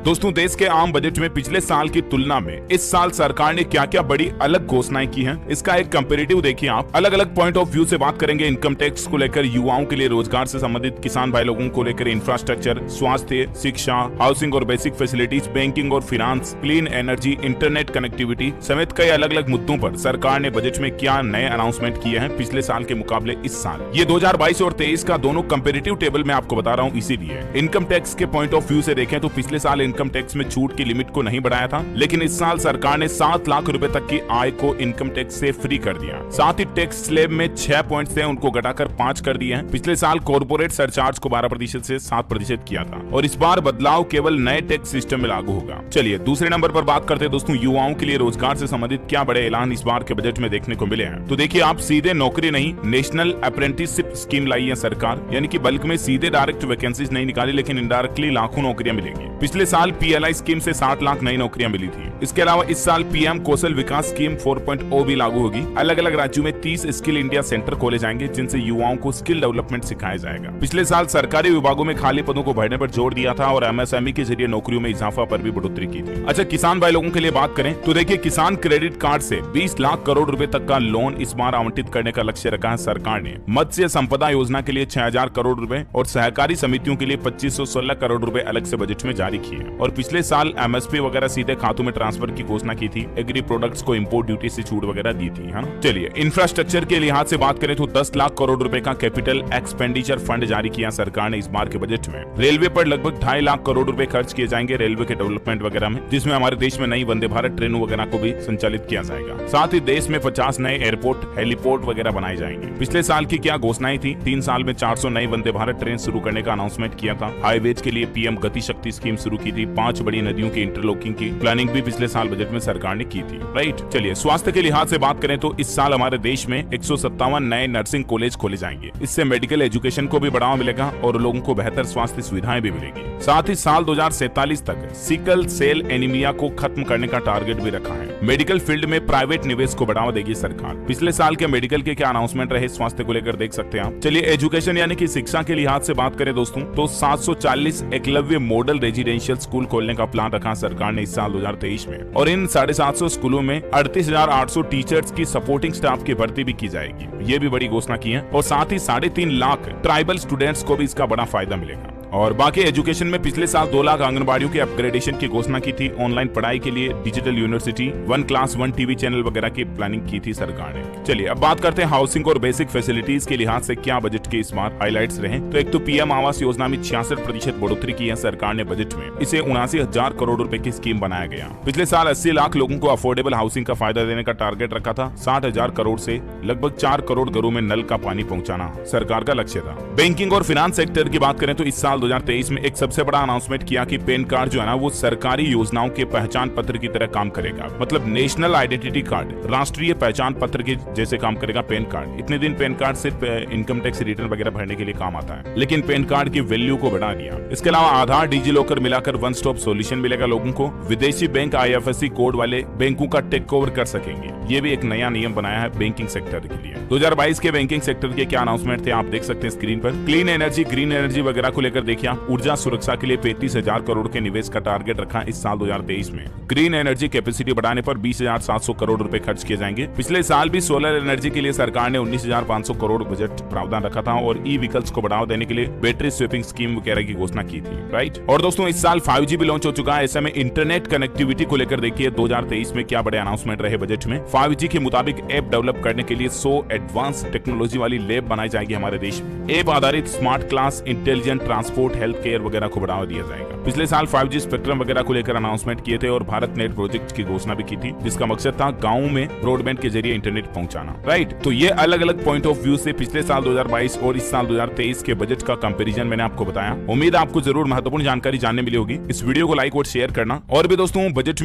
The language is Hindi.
दोस्तों, देश के आम बजट में पिछले साल की तुलना में इस साल सरकार ने क्या क्या बड़ी अलग घोषणाएं की हैं, इसका एक कंपैरेटिव देखिए आप। अलग अलग पॉइंट ऑफ व्यू से बात करेंगे। इनकम टैक्स को लेकर, युवाओं के लिए रोजगार से संबंधित, किसान भाई लोगों को लेकर इंफ्रास्ट्रक्चर, स्वास्थ्य, शिक्षा, हाउसिंग और बेसिक फैसिलिटीज, बैंकिंग और finance, clean energy, internet connectivity समेत कई अलग अलग मुद्दों पर सरकार ने बजट में क्या नए अनाउंसमेंट किए हैं पिछले साल के मुकाबले इस साल। ये 2022 और 23 का दोनों कंपैरेटिव टेबल मैं आपको बता रहा हूँ। इसीलिए इनकम टैक्स के पॉइंट ऑफ व्यू से देखें तो पिछले साल इनकम टैक्स में छूट की लिमिट को नहीं बढ़ाया था, लेकिन इस साल सरकार ने 7 लाख रुपए तक की आय को इनकम टैक्स से फ्री कर दिया। साथ ही टैक्स स्लैब में 6 पॉइंट से उनको घटाकर 5 कर दिए हैं। पिछले साल कॉर्पोरेट सरचार्ज को 12% से 7% किया था और इस बार बदलाव केवल नए टैक्स सिस्टम में लागू होगा। चलिए दूसरे नंबर पर बात करते हैं दोस्तों, युवाओं के लिए रोजगार से संबंधित क्या बड़े ऐलान इस बार के बजट में देखने को मिले हैं। तो देखिए आप, सीधे नौकरी नहीं, नेशनल अप्रेंटिसशिप स्कीम लाई है सरकार, यानी कि बल्क में सीधे डायरेक्ट वैकेंसीज नहीं निकाली, लेकिन इनडायरेक्टली लाखों नौकरियां मिलेंगी। पिछले साल PLI स्कीम से 60 लाख नई नौकरियां मिली थी। इसके अलावा इस साल PM कौशल विकास स्कीम 4.0 भी लागू होगी। अलग अलग राज्यों में 30 स्किल इंडिया सेंटर खोले जाएंगे, जिनसे युवाओं को स्किल डेवलपमेंट सिखाया जाएगा। पिछले साल सरकारी विभागों में खाली पदों को भरने पर जोर दिया था और MSME के जरिए नौकरियों में इजाफा पर भी बढ़ोतरी की थी। अच्छा, किसान भाई लोगों के लिए बात करें तो देखिए, किसान क्रेडिट कार्ड से 20 लाख करोड़ रुपए तक का लोन इस बार आवंटित करने का लक्ष्य रखा है सरकार ने। मत्स्य संपदा योजना के लिए 6000 करोड़ रुपए और सहकारी समितियों के लिए 2516 करोड़ रुपए अलग से बजट में जारी किए। और पिछले साल MSP वगैरह सीधे खातों में ट्रांसफर की घोषणा की थी। एग्री प्रोडक्ट्स को इंपोर्ट ड्यूटी से छूट वगैरह दी थी, है ना। चलिए इंफ्रास्ट्रक्चर के लिहाज से बात करें तो 10 लाख करोड़ रुपए का कैपिटल एक्सपेंडिचर फंड जारी किया सरकार ने इस बार के बजट में। रेलवे पर लगभग 2.5 लाख करोड़ रुपए खर्च किए जाएंगे रेलवे के डेवलपमेंट वगैरह में, जिसमें हमारे देश में नई वंदे भारत ट्रेनों वगैरह को भी संचालित किया जाएगा। साथ ही देश में 50 नए एयरपोर्ट, हेलीपोर्ट वगैरह बनाए जाएंगे। पिछले साल की क्या घोषणाएं थी, 3 साल में 400 नई वंदे भारत ट्रेन शुरू करने का अनाउंसमेंट किया था। हाईवेज के लिए PM गति शक्ति स्कीम शुरू की थी। 5 बड़ी नदियों की इंटरलॉकिंग की प्लानिंग भी पिछले साल बजट में सरकार ने की थी, राइट। चलिए स्वास्थ्य के लिहाज से बात करें तो इस साल हमारे देश में 157 नए नर्सिंग कॉलेज खोले जाएंगे। इससे मेडिकल एजुकेशन को भी बढ़ावा मिलेगा और लोगों को बेहतर स्वास्थ्य सुविधाएं भी मिलेगी। साथ ही साल 2047 तक सिकल सेल एनीमिया को खत्म करने का टारगेट भी रखा है। मेडिकल फील्ड में प्राइवेट निवेश को बढ़ावा देगी सरकार। पिछले साल के मेडिकल के क्या अनाउंसमेंट रहे स्वास्थ्य को लेकर देख सकते हैं आप। चलिए एजुकेशन यानी कि शिक्षा के लिहाज से बात करें दोस्तों तो 740 एकलव्य मॉडल रेजिडेंशियल स्कूल खोलने का प्लान रखा सरकार ने इस साल 2023 में। और इन 750 स्कूलों में 38,800 टीचर्स की सपोर्टिंग स्टाफ की भर्ती भी की जाएगी। ये भी बड़ी घोषणा की है। और साथ ही 3.5 लाख ट्राइबल स्टूडेंट्स को भी इसका बड़ा फायदा मिलेगा। और बाकी एजुकेशन में पिछले साल 2 लाख आंगनबाड़ियों के अपग्रेडेशन की घोषणा की थी। ऑनलाइन पढ़ाई के लिए digital university, 1 class 1 TV channel वगैरह की प्लानिंग की थी सरकार ने। चलिए अब बात करते हैं हाउसिंग और बेसिक फैसिलिटीज के लिहाज से क्या बजट के इस बार हाईलाइट्स रहे। तो एक तो PM आवास योजना में 66% बढ़ोतरी की है सरकार ने बजट में। इसे 79,000 करोड़ रुपए की स्कीम बनाया गया। पिछले साल 80 लाख लोगों को अफोर्डेबल हाउसिंग का फायदा देने का टारगेट रखा था। 60,000 करोड़ से लगभग 4 करोड़ घरों में नल का पानी पहुंचाना सरकार का लक्ष्य था। बैंकिंग और फाइनेंस सेक्टर की बात करें तो इस साल 2023 में एक सबसे बड़ा अनाउंसमेंट किया कि पैन कार्ड जो है ना वो सरकारी योजनाओं के पहचान पत्र की तरह काम करेगा। मतलब नेशनल आइडेंटिटी कार्ड, राष्ट्रीय पहचान पत्र के जैसे काम करेगा पैन कार्ड। इतने दिन पैन कार्ड सिर्फ इनकम टैक्स रिटर्न वगैरह भरने के लिए काम आता है, लेकिन पैन कार्ड की वैल्यू को बढ़ा दिया। इसके अलावा आधार, डिजी लॉकर मिलाकर वन स्टॉप सॉल्यूशन मिलेगा लोगों को। विदेशी बैंक IFSC कोड वाले बैंकों का टेक ओवर कर सकेंगे। ये भी एक नया नियम बनाया है बैंकिंग सेक्टर के लिए। 2022 के बैंकिंग सेक्टर के क्या अनाउंसमेंट थे आप देख सकते हैं स्क्रीन पर। क्लीन एनर्जी, ग्रीन एनर्जी वगैरह को लेकर देखिए आप। ऊर्जा सुरक्षा के लिए 35,000 करोड़ के निवेश का टारगेट रखा है इस साल 2023 में। ग्रीन एनर्जी कैपेसिटी बढ़ाने पर 20,700 करोड़ रुपए खर्च किए जाएंगे। पिछले साल भी सोलर एनर्जी के लिए सरकार ने 19,500 करोड़ बजट प्रावधान रखा था और ई व्हीकल्स को बढ़ावा देने के लिए बैटरी स्वेपिंग स्कीम वगैरह की घोषणा की थी, राइट। और दोस्तों इस साल 5G भी लॉन्च हो चुका है। ऐसे में इंटरनेट कनेक्टिविटी को लेकर देखिए 2023 में क्या बड़े अनाउंसमेंट रहे बजट में। 5G के मुताबिक ऐप डेवलप करने के लिए 100 एडवांस टेक्नोलॉजी वाली लैब बनाई जाएगी हमारे देश में। ऐप आधारित smart class, intelligent transport, health care वगैरह को बढ़ावा दिया जाएगा। पिछले साल 5G स्पेक्ट्रम वगैरह को लेकर अनाउंसमेंट किए थे और भारत नेट प्रोजेक्ट की घोषणा भी की थी, जिसका मकसद था गाँव में ब्रॉडबैंड के जरिए इंटरनेट पहुंचाना, राइट। तो ये अलग अलग पॉइंट ऑफ व्यू से पिछले साल 2022 और इस साल 2023 के बजट का कंपैरिजन मैंने आपको बताया। उम्मीद है आपको जरूर महत्वपूर्ण जानकारी जानने मिली होगी। इस वीडियो को लाइक और शेयर करना। और भी दोस्तों बजट